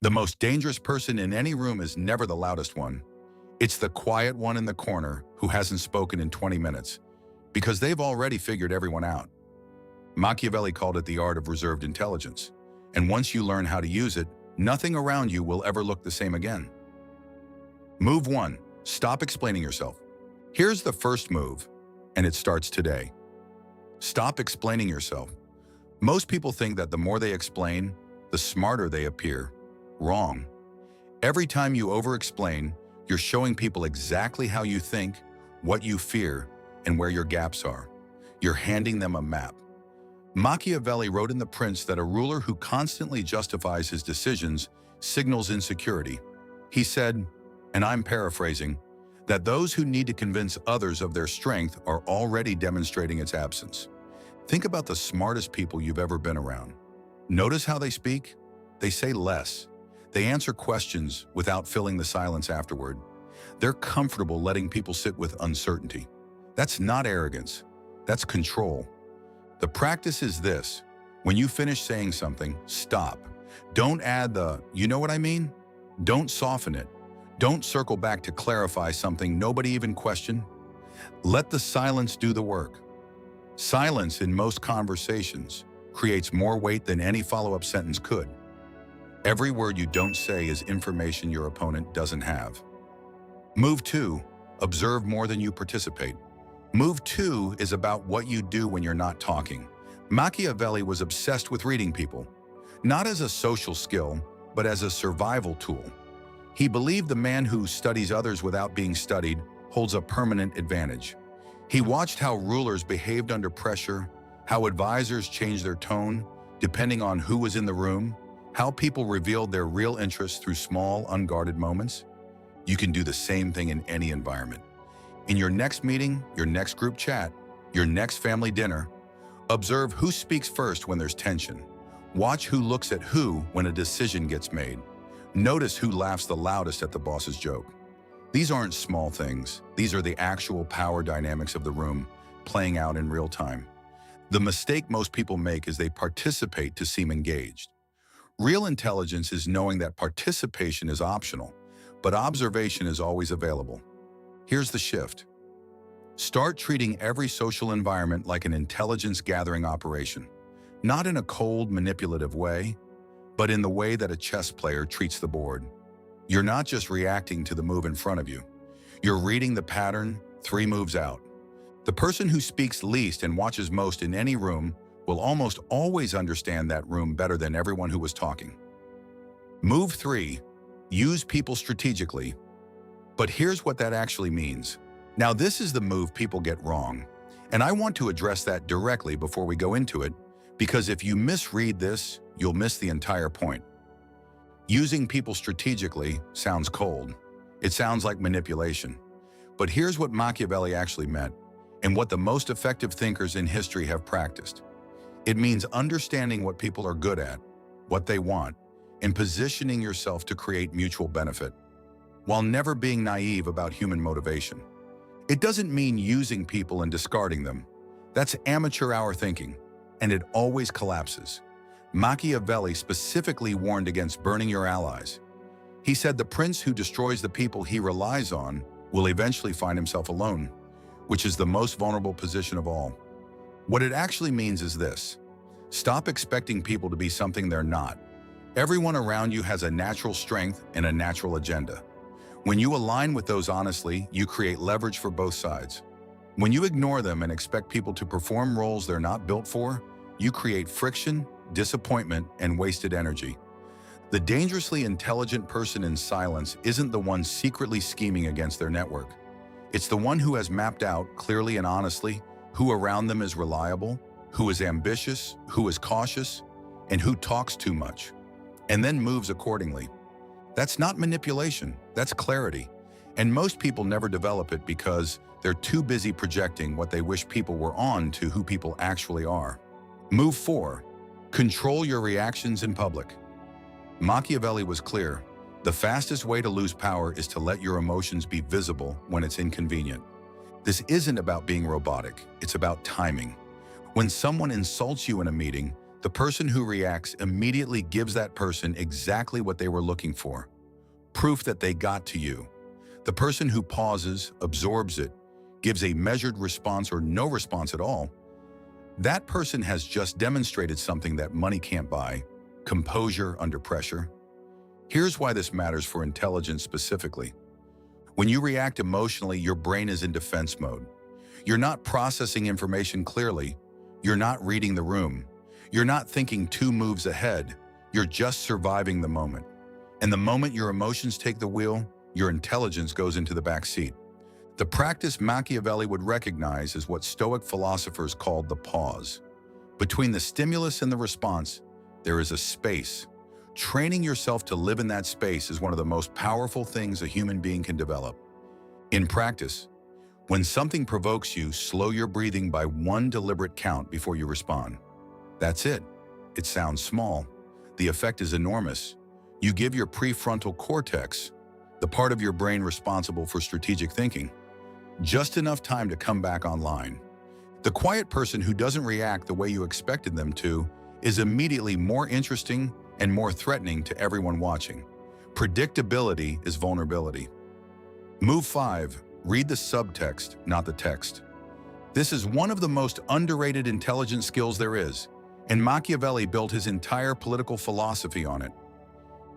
The most dangerous person in any room is never the loudest one. It's the quiet one in the corner who hasn't spoken in 20 minutes, because they've already figured everyone out. Machiavelli called it the art of reserved intelligence, and once you learn how to use it, nothing around you will ever look the same again. Move 1. Stop explaining yourself. Here's the first move, and it starts today. Stop explaining yourself. Most people think that the more they explain, the smarter they appear. Wrong. Every time you over-explain, you're showing people exactly how you think, what you fear, and where your gaps are. You're handing them a map. Machiavelli wrote in The Prince that a ruler who constantly justifies his decisions signals insecurity. He said, and I'm paraphrasing, that those who need to convince others of their strength are already demonstrating its absence. Think about the smartest people you've ever been around. Notice how they speak? They say less. They answer questions without filling the silence afterward. They're comfortable letting people sit with uncertainty. That's not arrogance. That's control. The practice is this. When you finish saying something, stop. Don't add the, you know what I mean? Don't soften it. Don't circle back to clarify something nobody even questioned. Let the silence do the work. Silence in most conversations creates more weight than any follow-up sentence could. Every word you don't say is information your opponent doesn't have. Move 2. Observe more than you participate. Move 2 is about what you do when you're not talking. Machiavelli was obsessed with reading people, not as a social skill, but as a survival tool. He believed the man who studies others without being studied holds a permanent advantage. He watched how rulers behaved under pressure, how advisors changed their tone depending on who was in the room, how people revealed their real interests through small, unguarded moments. You can do the same thing in any environment. In your next meeting, your next group chat, your next family dinner, observe who speaks first when there's tension. Watch who looks at who when a decision gets made. Notice who laughs the loudest at the boss's joke. These aren't small things. These are the actual power dynamics of the room playing out in real time. The mistake most people make is they participate to seem engaged. Real intelligence is knowing that participation is optional, but observation is always available. Here's the shift. Start treating every social environment like an intelligence-gathering operation, not in a cold, manipulative way, but in the way that a chess player treats the board. You're not just reacting to the move in front of you. You're reading the pattern 3 moves out. The person who speaks least and watches most in any room will almost always understand that room better than everyone who was talking. Move 3. Use people strategically. But here's what that actually means. Now, this is the move people get wrong, and I want to address that directly before we go into it, because if you misread this, you'll miss the entire point. Using people strategically sounds cold. It sounds like manipulation. But here's what Machiavelli actually meant, and what the most effective thinkers in history have practiced. It means understanding what people are good at, what they want, and positioning yourself to create mutual benefit, while never being naive about human motivation. It doesn't mean using people and discarding them. That's amateur hour thinking, and it always collapses. Machiavelli specifically warned against burning your allies. He said the prince who destroys the people he relies on will eventually find himself alone, which is the most vulnerable position of all. What it actually means is this: stop expecting people to be something they're not. Everyone around you has a natural strength and a natural agenda. When you align with those honestly, you create leverage for both sides. When you ignore them and expect people to perform roles they're not built for, you create friction, disappointment, and wasted energy. The dangerously intelligent person in silence isn't the one secretly scheming against their network. It's the one who has mapped out, clearly and honestly, who around them is reliable, who is ambitious, who is cautious, and who talks too much, and then moves accordingly. That's not manipulation, that's clarity. And most people never develop it because they're too busy projecting what they wish people were on to who people actually are. Move 4. Control your reactions in public. Machiavelli was clear. The fastest way to lose power is to let your emotions be visible when it's inconvenient. This isn't about being robotic, it's about timing. When someone insults you in a meeting, The person who reacts immediately gives that person exactly what they were looking for, proof that they got to you. The person who pauses, absorbs it, gives a measured response or no response at all, that person has just demonstrated something that money can't buy: composure under pressure. Here's why this matters for intelligence specifically. When you react emotionally, your brain is in defense mode. You're not processing information clearly. You're not reading the room. You're not thinking 2 moves ahead. You're just surviving the moment. And the moment your emotions take the wheel, your intelligence goes into the back seat. The practice Machiavelli would recognize is what Stoic philosophers called the pause. Between the stimulus and the response, there is a space. Training yourself to live in that space is one of the most powerful things a human being can develop. In practice, when something provokes you, slow your breathing by 1 deliberate count before you respond. That's it. It sounds small. The effect is enormous. You give your prefrontal cortex, the part of your brain responsible for strategic thinking, just enough time to come back online. The quiet person who doesn't react the way you expected them to is immediately more interesting and more threatening to everyone watching. Predictability is vulnerability. Move 5. Read the subtext, not the text. This is one of the most underrated intelligence skills there is, and Machiavelli built his entire political philosophy on it.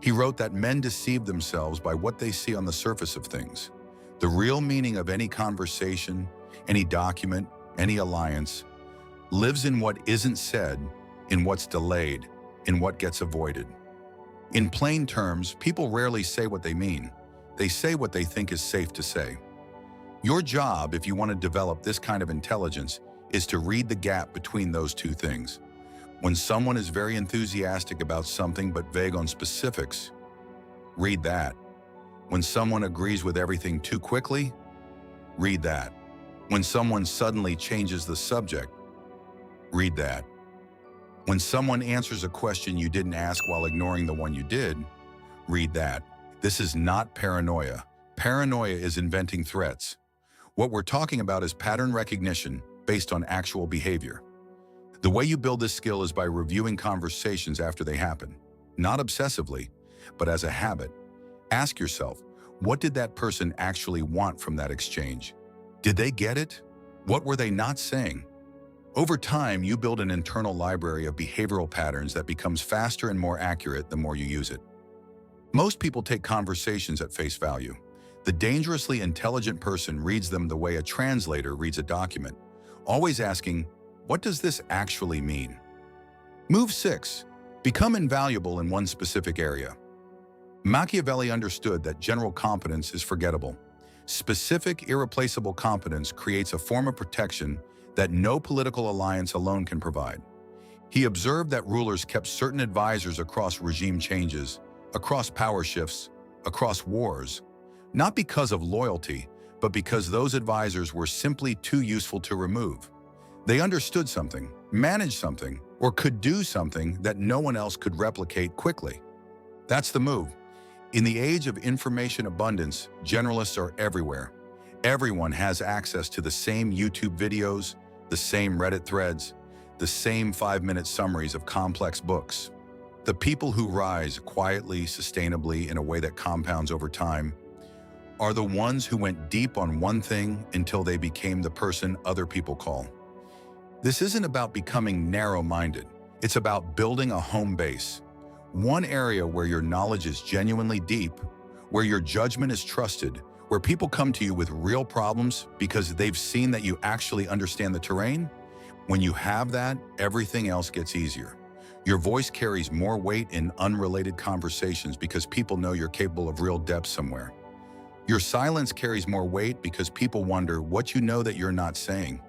He wrote that men deceive themselves by what they see on the surface of things. The real meaning of any conversation, any document, any alliance, lives in what isn't said, in what's delayed, in what gets avoided. In plain terms, people rarely say what they mean. They say what they think is safe to say. Your job, if you want to develop this kind of intelligence, is to read the gap between those 2 things. When someone is very enthusiastic about something but vague on specifics, read that. When someone agrees with everything too quickly, read that. When someone suddenly changes the subject, read that. When someone answers a question you didn't ask while ignoring the one you did, read that. This is not paranoia. Paranoia is inventing threats. What we're talking about is pattern recognition based on actual behavior. The way you build this skill is by reviewing conversations after they happen, not obsessively, but as a habit. Ask yourself, what did that person actually want from that exchange? Did they get it? What were they not saying? Over time, you build an internal library of behavioral patterns that becomes faster and more accurate the more you use it. Most people take conversations at face value. The dangerously intelligent person reads them the way a translator reads a document, always asking, what does this actually mean? Move 6. Become invaluable in one specific area. Machiavelli understood that general competence is forgettable. Specific, irreplaceable competence creates a form of protection that no political alliance alone can provide. He observed that rulers kept certain advisors across regime changes, across power shifts, across wars, not because of loyalty, but because those advisors were simply too useful to remove. They understood something, managed something, or could do something that no one else could replicate quickly. That's the move. In the age of information abundance, generalists are everywhere. Everyone has access to the same YouTube videos, the same Reddit threads, the same 5-minute summaries of complex books. The people who rise quietly, sustainably, in a way that compounds over time are the ones who went deep on one thing until they became the person other people call. This isn't about becoming narrow-minded. It's about building a home base. One area where your knowledge is genuinely deep, where your judgment is trusted, where people come to you with real problems because they've seen that you actually understand the terrain. When you have that, everything else gets easier. Your voice carries more weight in unrelated conversations because people know you're capable of real depth somewhere. Your silence carries more weight because people wonder what you know that you're not saying.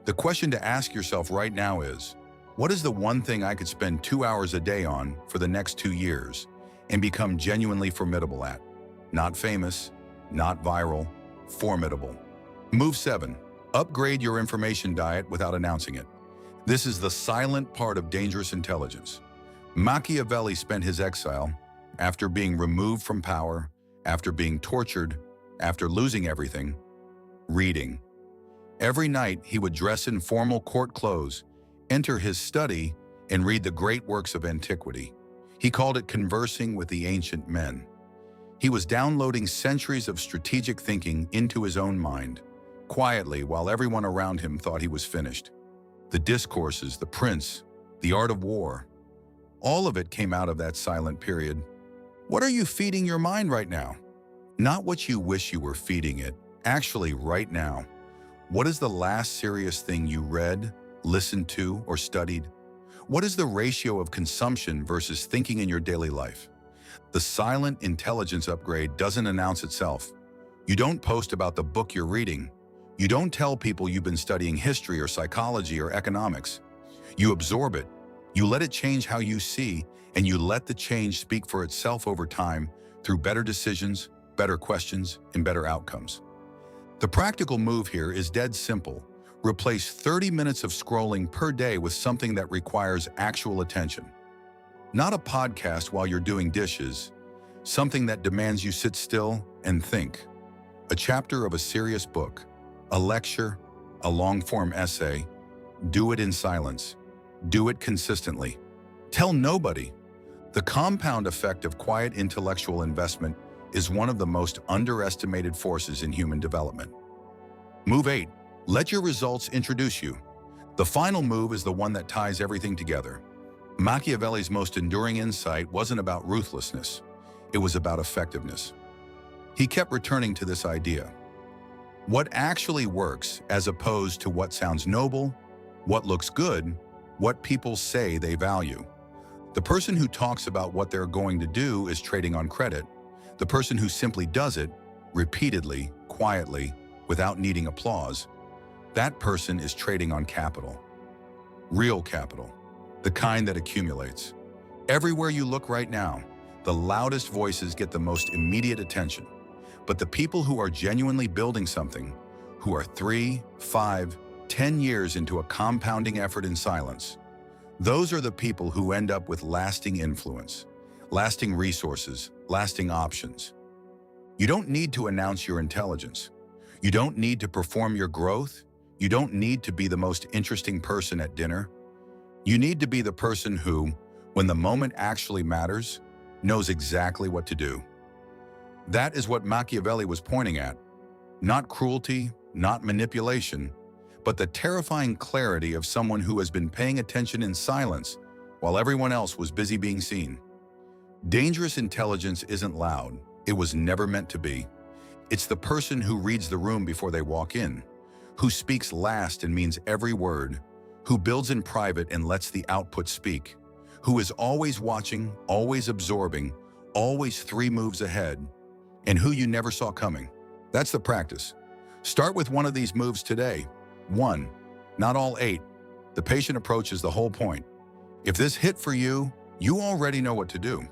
The question to ask yourself right now is, what is the one thing I could spend 2 hours a day on for the next 2 years and become genuinely formidable at? Not famous, not viral, formidable. Move 7. Upgrade your information diet without announcing it. This is the silent part of dangerous intelligence. Machiavelli spent his exile, after being removed from power, after being tortured, after losing everything, reading. Every night he would dress in formal court clothes, enter his study, and read the great works of antiquity. He called it conversing with the ancient men. He was downloading centuries of strategic thinking into his own mind, quietly while everyone around him thought he was finished. The discourses, the prince, the art of war, all of it came out of that silent period. What are you feeding your mind right now? Not what you wish you were feeding it, actually right now. What is the last serious thing you read, listened to, or studied? What is the ratio of consumption versus thinking in your daily life? The silent intelligence upgrade doesn't announce itself. You don't post about the book you're reading. You don't tell people you've been studying history or psychology or economics. You absorb it. You let it change how you see, and you let the change speak for itself over time through better decisions, better questions, and better outcomes. The practical move here is dead simple. Replace 30 minutes of scrolling per day with something that requires actual attention. Not a podcast while you're doing dishes, something that demands you sit still and think. A chapter of a serious book, a lecture, a long-form essay. Do it in silence. Do it consistently. Tell nobody. The compound effect of quiet intellectual investment is one of the most underestimated forces in human development. Move 8. Let your results introduce you. The final move is the one that ties everything together. Machiavelli's most enduring insight wasn't about ruthlessness. It was about effectiveness. He kept returning to this idea. What actually works as opposed to what sounds noble, what looks good, what people say they value. The person who talks about what they're going to do is trading on credit. The person who simply does it, repeatedly, quietly, without needing applause, that person is trading on capital. Real capital. The kind that accumulates. Everywhere you look right now, the loudest voices get the most immediate attention. But the people who are genuinely building something, who are 3, 5, 10 years into a compounding effort in silence, those are the people who end up with lasting influence, lasting resources, lasting options. You don't need to announce your intelligence. You don't need to perform your growth. You don't need to be the most interesting person at dinner. You need to be the person who, when the moment actually matters, knows exactly what to do. That is what Machiavelli was pointing at. Not cruelty, not manipulation, but the terrifying clarity of someone who has been paying attention in silence while everyone else was busy being seen. Dangerous intelligence isn't loud. It was never meant to be. It's the person who reads the room before they walk in, who speaks last and means every word, who builds in private and lets the output speak, who is always watching, always absorbing, always 3 moves ahead, and who you never saw coming. That's the practice. Start with one of these moves today. 1, not all 8. The patient approach is the whole point. If this hit for you, you already know what to do.